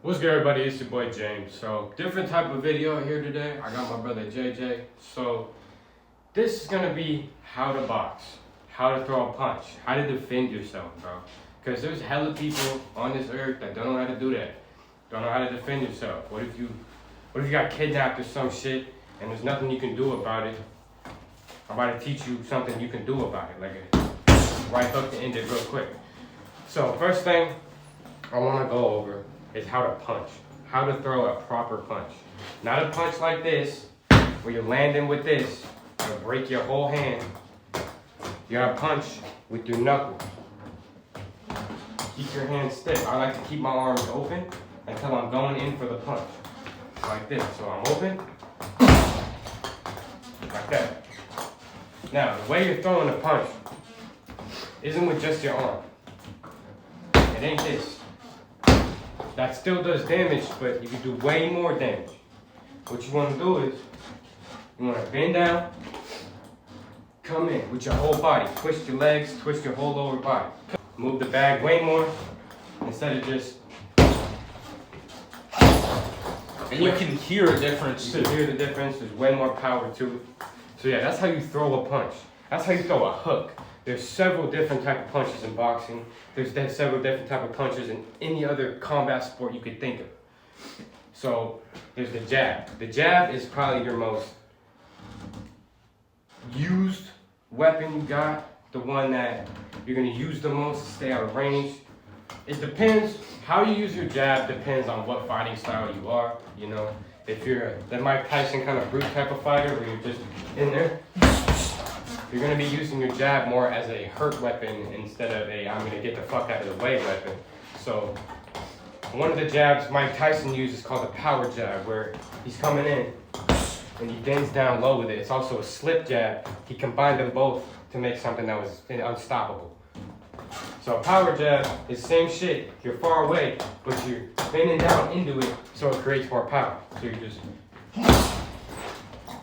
What's good, everybody? It's your boy James. So, different type of video here today. I got my brother JJ. So, this is gonna be how to box, how to throw a punch, how to defend yourself, bro. Because there's hella people on this earth that don't know how to do that. Don't know how to defend yourself. What if you got kidnapped or some shit and there's nothing you can do about it? I'm about to teach you something you can do about it, like a right hook to end it real quick. So, first thing I want to go over is how to punch. How to throw a proper punch. Not a punch like this, where you're landing with this, it'll break your whole hand. You gotta punch with your knuckles. Keep your hand stiff. I like to keep my arms open until I'm going in for the punch. Like this. So I'm open, like that. Now, the way you're throwing the punch isn't with just your arm. It ain't this. That still does damage, but you can do way more damage. What you want to do is, you want to bend down, come in with your whole body. Twist your legs, twist your whole lower body. Move the bag way more, instead of just... And you can hear a difference too. You can hear the difference, there's way more power to it. So yeah, that's how you throw a punch. That's how you throw a hook. There's several different type of punches in boxing. There's several different type of punches in any other combat sport you could think of. So there's the jab. The jab is probably your most used weapon you got. The one that you're gonna use the most to stay out of range. It depends, how you use your jab depends on what fighting style you are. You know, if you're the Mike Tyson kind of brute type of fighter where you're just in there, you're going to be using your jab more as a hurt weapon instead of a I'm going to get the fuck out of the way weapon. So one of the jabs Mike Tyson uses is called the power jab, where he's coming in and he bends down low with it. It's also a slip jab. He combined them both to make something that was unstoppable. So a power jab is the same shit. You're far away, but you're bending down into it so it creates more power. So you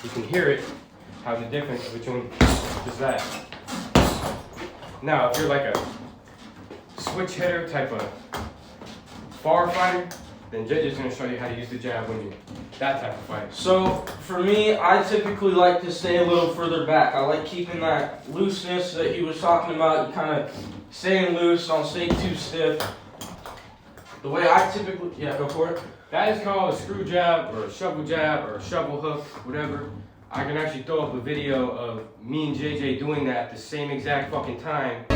can hear it. How the difference between just that. Now, if you're like a switch hitter type of far fighter, then JJ's gonna show you how to use the jab when you're that type of fighter. So for me, I typically like to stay a little further back. I like keeping that looseness that he was talking about. You kind of staying loose, don't stay too stiff. The way I typically, go for it. That is called a screw jab or a shovel hook, whatever. I can actually throw up a video of me and JJ doing that at the same exact fucking time.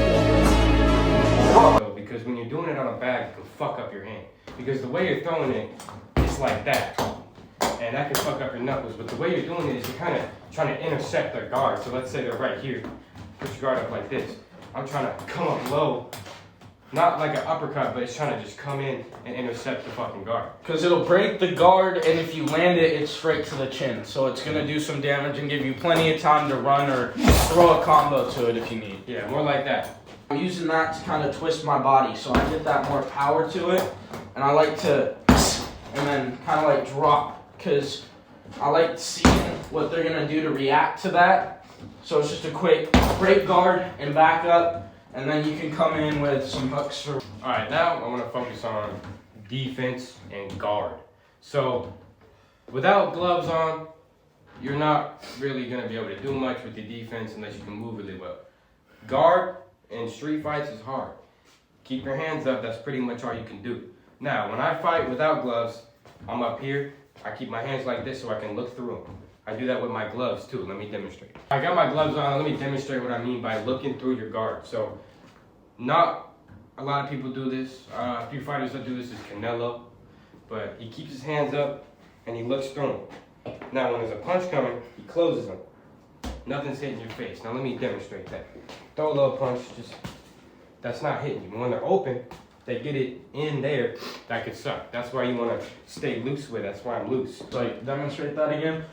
Because when you're doing it on a bag, it can fuck up your hand. Because the way you're throwing it, it's like that. And that can fuck up your knuckles. But the way you're doing it is you're kind of trying to intercept their guard. So let's say they're right here. Put your guard up like this. I'm trying to come up low. Not like an uppercut, but it's trying to just come in and intercept the fucking guard. Because it'll break the guard, and if you land it, it's straight to the chin. So it's going to do some damage and give you plenty of time to run or throw a combo to it if you need. Yeah, more like that. I'm using that to kind of twist my body, so I get that more power to it. And I like to, and then kind of like drop, because I like seeing what they're going to do to react to that. So it's just a quick break guard and back up. And then you can come in with some hooks. Alright, now I want to focus on defense and guard. So, without gloves on, you're not really going to be able to do much with the defense unless you can move really well. Guard in street fights is hard. Keep your hands up, that's pretty much all you can do. Now, when I fight without gloves, I'm up here. I keep my hands like this so I can look through them. I do that with my gloves too. Let me demonstrate. I got my gloves on. Let me demonstrate what I mean by looking through your guard. So, not a lot of people do this. A few fighters that do this is Canelo. But he keeps his hands up and he looks through them. Now, when there's a punch coming, he closes them. Nothing's hitting your face. Now, let me demonstrate that. Throw a little punch. Just that's not hitting you. When they're open, they get it in there, that could suck. That's why you want to stay loose with it. That's why I'm loose. Like, demonstrate that again.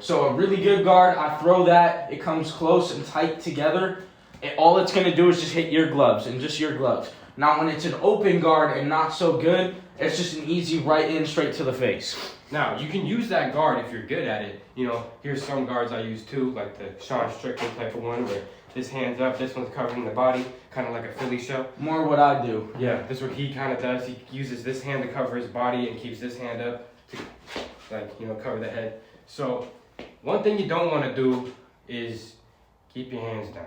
So a really good guard, I throw that, it comes close and tight together. And all it's going to do is just hit your gloves and just your gloves. Now, when it's an open guard and not so good, it's just an easy right in straight to the face. now, you can use that guard if you're good at it. You know, here's some guards I use too, like the Sean Strickland type of one, where this hand's up, this one's covering the body, kind of like a Philly show. More what I do. Yeah, this is what he kind of does. He uses this hand to cover his body and keeps this hand up to, like, you know, cover the head. So one thing you don't want to do is keep your hands down.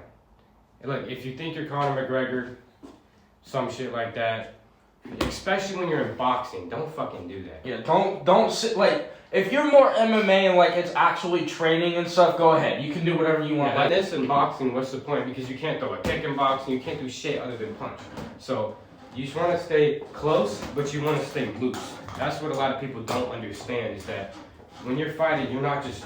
Look, if you think you're Conor McGregor, some shit like that, especially when you're in boxing, don't fucking do that. Yeah, don't sit like if you're more MMA and like it's actually training and stuff, go ahead. You can do whatever you want. Yeah, like this in boxing, what's the point? Because you can't throw a kick in boxing, you can't do shit other than punch. So you just want to stay close, but you want to stay loose. That's what a lot of people don't understand is that when you're fighting, you're not just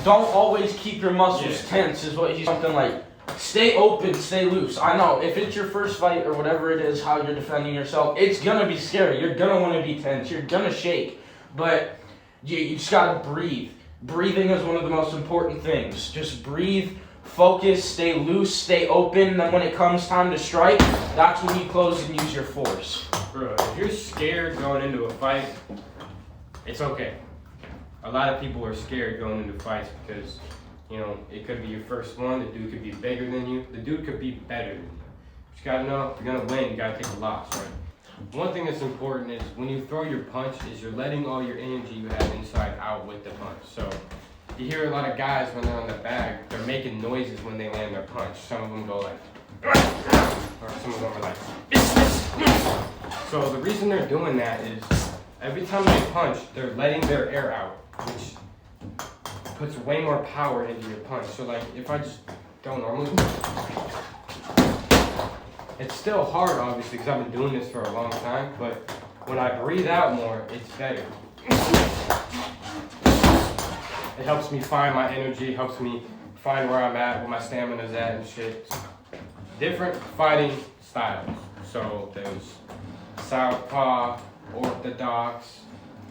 don't always keep your muscles tense is what he's something like stay open, stay loose. I know if it's your first fight or whatever it is, how you're defending yourself, it's gonna be scary. You're gonna want to be tense. You're gonna shake, but you just gotta breathe. Breathing is one of the most important things. Just breathe, focus, stay loose, stay open. Then when it comes time to strike, that's when you close and use your force. Bro, if you're scared going into a fight, it's okay. A lot of people are scared going into fights because, you know, it could be your first one. The dude could be bigger than you. The dude could be better than you. You just gotta know, if you're gonna win, you gotta take a loss, right? One thing that's important is when you throw your punch is you're letting all your energy you have inside out with the punch. So you hear a lot of guys when they're on the bag, they're making noises when they land their punch. Some of them go like, or some of them are like, so the reason they're doing that is every time they punch, they're letting their air out, which puts way more power into your punch. So like, if I just don't normally, it's still hard obviously because I've been doing this for a long time, but when I breathe out more, it's better. It helps me find my energy, helps me find where I'm at, where my stamina's at and shit. Different fighting styles. So there's southpaw, orthodox,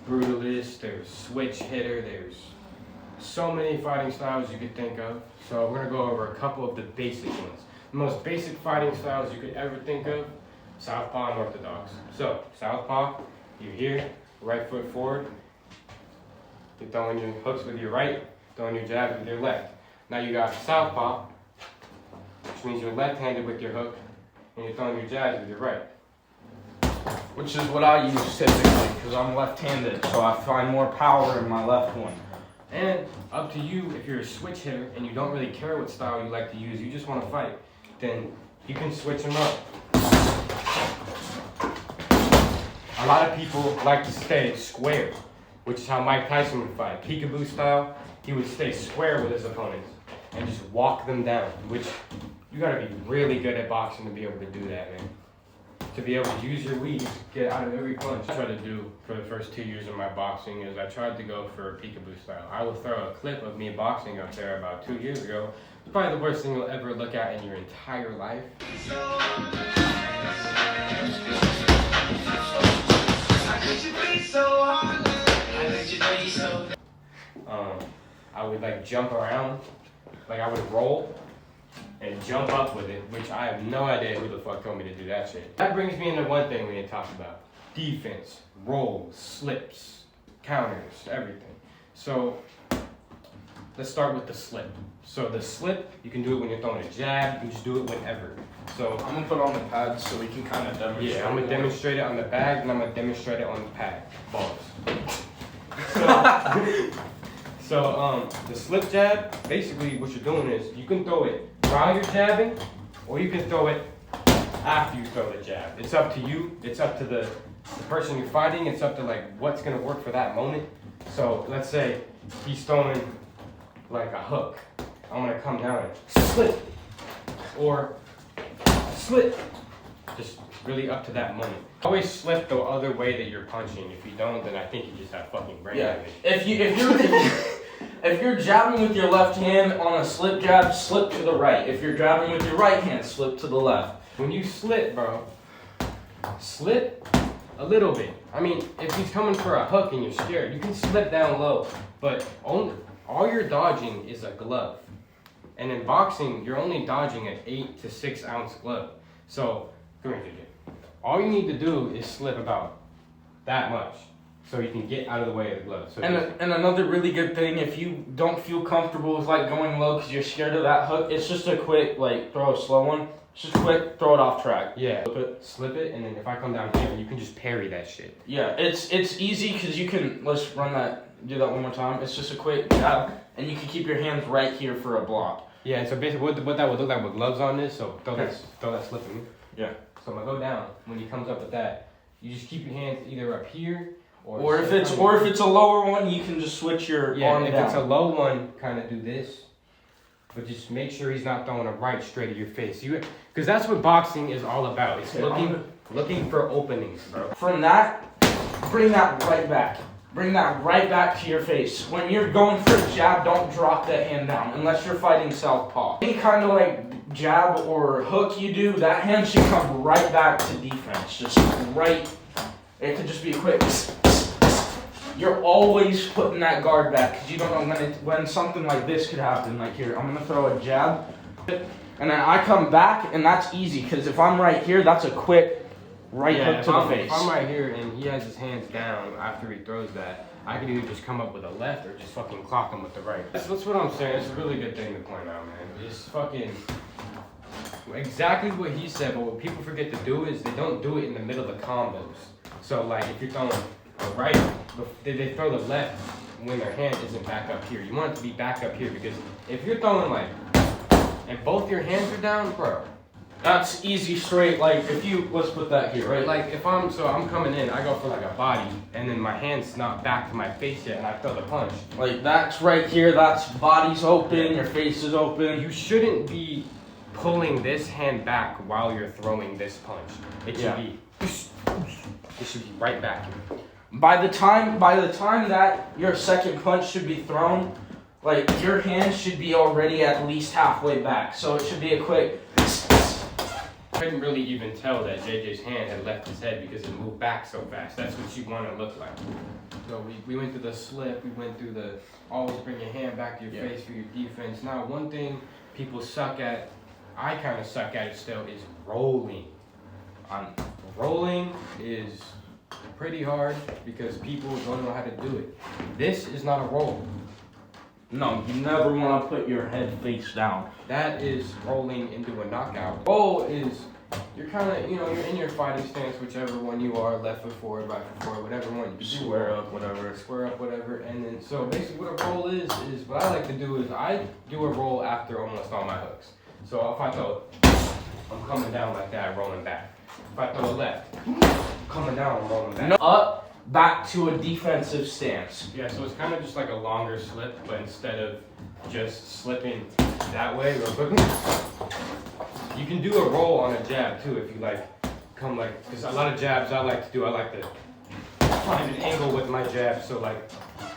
brutalist, there's switch hitter, there's so many fighting styles you could think of. So we're gonna go over a couple of the basic ones. The most basic fighting styles you could ever think of, southpaw and orthodox. So southpaw, you're here, right foot forward. You're throwing your hooks with your right, throwing your jabs with your left. Now you got southpaw, which means you're left-handed with your hook, and you're throwing your jabs with your right. Which is what I use typically, because I'm left-handed, so I find more power in my left one. And up to you, if you're a switch hitter and you don't really care what style you like to use, you just want to fight, then you can switch them up. A lot of people like to stay square, which is how Mike Tyson would fight. Peekaboo style, he would stay square with his opponents and just walk them down, which you gotta be really good at boxing to be able to do that, man. To be able to use your lead, get out of every punch. I tried to do for the first 2 years of my boxing is I tried to go for a peekaboo style. I will throw a clip of me boxing up there about 2 years ago. It's probably the worst thing you'll ever look at in your entire life. I would like jump around, like I would roll and jump up with it, which I have no idea who the fuck told me to do that shit. That brings me into one thing we need to talk about. Defense, rolls, slips, counters, everything. So let's start with the slip. So the slip, you can do it when you're throwing a jab, you can just do it whenever. So I'm gonna put on the pads so we can kind of demonstrate. yeah, I'm gonna demonstrate it on the bag and I'm gonna demonstrate it on the pad. Balls. So the slip jab, basically what you're doing is you can throw it while you're jabbing, or you can throw it after you throw the jab. It's up to you. It's up to the person you're fighting. It's up to like what's gonna work for that moment. So let's say he's throwing like a hook. I'm gonna come down and slip, or slip. Just really up to that moment. Always slip the other way that you're punching. If you don't, then I think you just have fucking brain damage. If you're jabbing with your left hand on a slip jab, slip to the right. If you're jabbing with your right hand, slip to the left. When you slip, bro, slip a little bit. I mean, if he's coming for a hook and you're scared, you can slip down low. But all you're dodging is a glove. And in boxing, you're only dodging an 8 to 6 ounce glove. So, come here, JJ. All you need to do is slip about that much. so you can get out of the way of the glove. So And another really good thing, if you don't feel comfortable with like going low because you're scared of that hook, it's just a quick like throw a slow one. It's just quick, throw it off track. yeah, slip it, and then if I come down here, you can just parry that shit. Yeah, it's easy because you can, let's do that one more time. It's just a quick jab, and you can keep your hands right here for a block. Yeah, and so basically what that would look like with gloves on this, so throw that slip in. Yeah. So I'm gonna go down. When he comes up with that, you just keep your hands either up here Or if it's a lower one, you can just switch your arm if down. it's a low one, kind of do this. But just make sure he's not throwing a right straight at your face. Because that's what boxing is all about. It's looking for openings, bro. From that, bring that right back. Bring that right back to your face. When you're going for a jab, don't drop that hand down unless you're fighting southpaw. Any kind of like jab or hook you do, that hand should come right back to defense. Just right. It could just be a quick. You're always putting that guard back because you don't know when something like this could happen. Like here, I'm gonna throw a jab, and then I come back, and that's easy because if I'm right here, that's a quick right hook to the face. If I'm right here and he has his hands down after he throws that, I could either just come up with a left or just fucking clock him with the right. That's what I'm saying. It's a really good thing to point out, man. It's fucking exactly what he said, but what people forget to do is they don't do it in the middle of the combos. So like if you're throwing the right, they throw the left when their hand isn't back up here. You want it to be back up here because if you're throwing like, and both your hands are down, bro. That's easy straight. Like if you, let's put that here, right? Like if I'm coming in, I go for like a body, and then my hand's not back to my face yet, and I throw the punch. Like that's right here. That's body's open, your face is open. You shouldn't be pulling this hand back while you're throwing this punch. It should be right back. By the time that your second punch should be thrown, like your hand should be already at least halfway back. So it should be a quick. I couldn't really even tell that JJ's hand had left his head because it moved back so fast. That's what you want to look like. So we went through the slip, we went through the always bring your hand back to your face for your defense. Now one thing people suck at, I kind of suck at it still, is rolling. Rolling is pretty hard because people don't know how to do it. This is not a roll. No, you never want to put your head face down. That is rolling into a knockout. Roll is, you're kind of, you're in your fighting stance, whichever one you are, left foot forward, right foot forward, whatever one you do. Square up, whatever. And then, so basically what a roll is what I like to do is I do a roll after almost all my hooks. So if I throw, I'm coming down like that, rolling back. If I throw a left, coming down, I'm rolling back. No, up, back to a defensive stance. Yeah, so it's kind of just like a longer slip, but instead of just slipping that way real quick, you can do a roll on a jab too if you like come like, because a lot of jabs I like to do, I like to find an angle with my jab, so like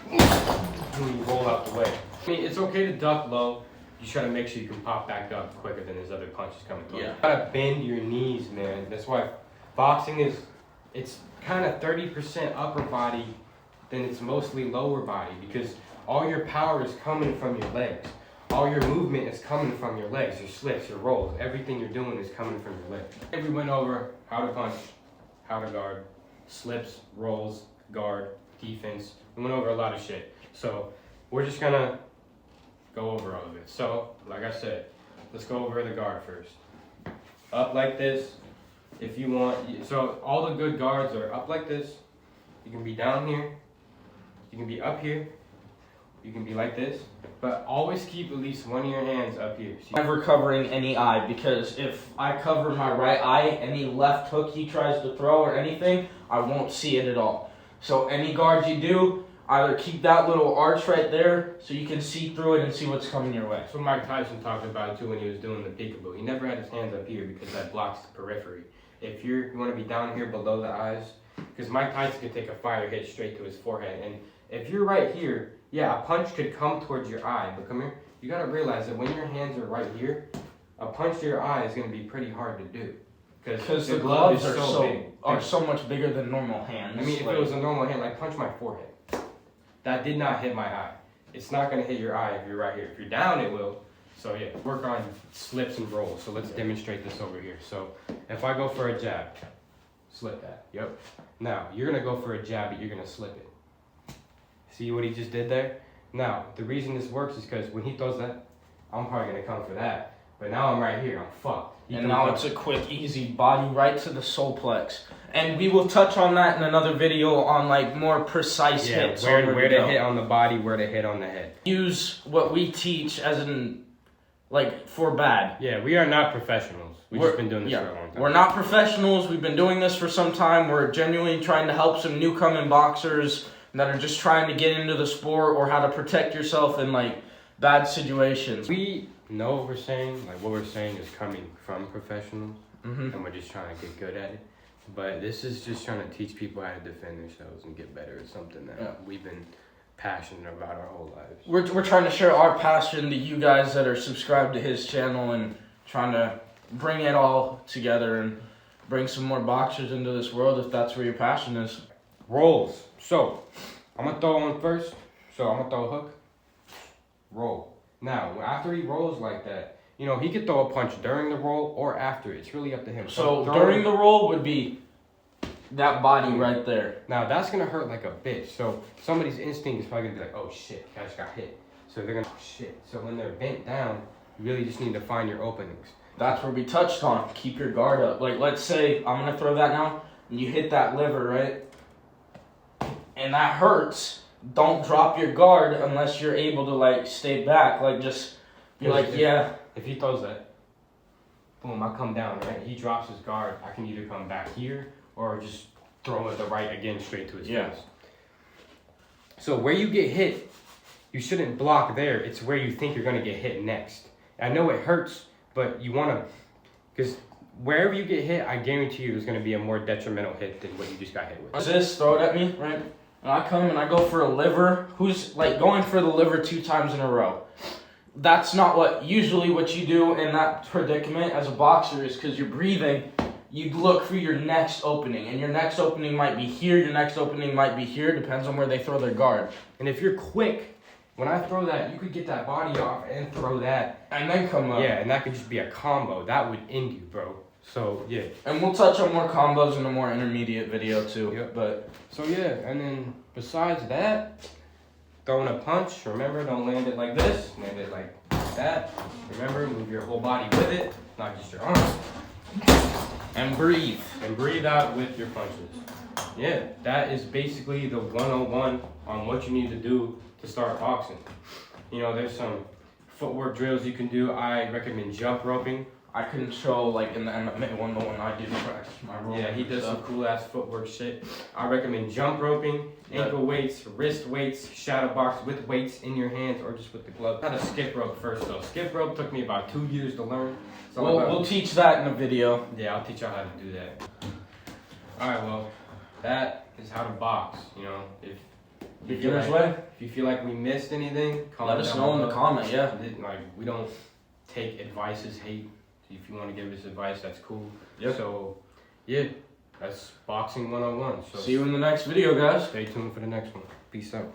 when you roll out the way. I mean, it's okay to duck low. You try to make sure you can pop back up quicker than his other punches coming through. Yeah. You gotta bend your knees, man. That's why boxing is, it's kind of 30% upper body, then it's mostly lower body because all your power is coming from your legs. All your movement is coming from your legs, your slips, your rolls. Everything you're doing is coming from your legs. We went over how to punch, how to guard, slips, rolls, guard, defense. We went over a lot of shit. So we're just gonna go over all of it. So, like I said, let's go over the guard first. Up like this. If you want, so all the good guards are up like this. You can be down here. You can be up here. You can be like this. But always keep at least one of your hands up here. So Never covering any eye because if I cover my right eye, any left hook he tries to throw or anything, I won't see it at all. So any guard you do, either keep that little arch right there so you can see through it and see what's coming your way. that's what Mike Tyson talked about too when he was doing the peekaboo. He never had his hands up here because that blocks the periphery. If you want to be down here below the eyes, because Mike Tyson could take a fire hit straight to his forehead. And if you're right here, yeah, a punch could come towards your eye. But come here, you got to realize that when your hands are right here, a punch to your eye is going to be pretty hard to do. Because the gloves are so much bigger than normal hands. I mean, if it was a normal hand, like punch my forehead. That did not hit my eye. It's not going to hit your eye if you're right here. If you're down, it will. So yeah, work on slips and rolls. So let's demonstrate this over here. So if I go for a jab, Slip that. Yep. Now, you're going to go for a jab, but you're going to slip it. See what he just did there? Now, the reason this works is because when he throws that, I'm probably going to come for that. But now I'm right here. I'm fucked. And now it's a quick, easy body right to the solar plex. And we will touch on that in another video on like more precise hits. Where to hit on the body, where to hit on the head. Use what we teach as in, like, for bad. Yeah, we are not professionals. We've just been doing this for a long time. We're not professionals. We've been doing this for some time. We're genuinely trying to help some newcoming boxers that are just trying to get into the sport or how to protect yourself in, like, bad situations. We know what we're saying. Like, what we're saying is coming from professionals. And we're just trying to get good at it. But this is just trying to teach people how to defend themselves and get better at something that we've been passionate about our whole lives. We're trying to share our passion to you guys that are subscribed to his channel and trying to bring it all together and bring some more boxers into this world if that's where your passion is. Rolls. So, I'm going to throw one first. So, I'm going to throw a hook. Roll. Now, after he rolls like that, you know, he could throw a punch during the roll or after. It's really up to him. So during the roll would be that body right there. Now, that's going to hurt like a bitch. So somebody's instinct is probably going to be like, oh, shit, I just got hit. So they're going to, oh, shit. So when they're bent down, you really just need to find your openings. That's where we touched on. Keep your guard up. Like, let's say I'm going to throw that now, and you hit that liver, right? And that hurts. Don't drop your guard unless you're able to, like, stay back. Like, just be like, yeah. If he throws that, boom, I come down, right? He drops his guard. I can either come back here or just throw it the right again straight to his face. So where you get hit, you shouldn't block there. It's where you think you're going to get hit next. I know it hurts, but you want to, because wherever you get hit, I guarantee you there's going to be a more detrimental hit than what you just got hit with. This, throw it at me, right? And I come and I go for a liver. Who's like going for the liver 2 times in a row? That's not what you do in that predicament as a boxer is because you're breathing. You look for your next opening, and your next opening might be here, your next opening might be here, depends on where they throw their guard. And if you're quick, when I throw that, you could get that body off and throw that. And then come up. Yeah, and that could just be a combo. That would end you, bro. So, yeah. And we'll touch on more combos in a more intermediate video, too. Yep. But so, yeah, and then besides that, throwing a punch, remember, don't land it like this, land it like that. Remember, move your whole body with it, not just your arms. And breathe. And breathe out with your punches. Yeah, that is basically the 101 on what you need to do to start boxing. You know, there's some footwork drills you can do. I recommend jump roping. I can show, like, in the MMA one, the one I do to practice my roll. Yeah, he does some cool-ass footwork shit. I recommend jump roping, ankle weights, wrist weights, shadow box with weights in your hands or just with the glove. I had to skip rope first, though. Skip rope took me about 2 years to learn. So we'll teach that in a video. Yeah, I'll teach y'all how to do that. All right, well, that is how to box, you know. If Beginner's way? If you feel like we missed anything, let us know in the comment, yeah. Like, we don't take advice as hate. If you want to give us advice, that's cool. Yep. So, yeah, that's Boxing 101. So see you in the next video, guys. Stay tuned for the next one. Peace out.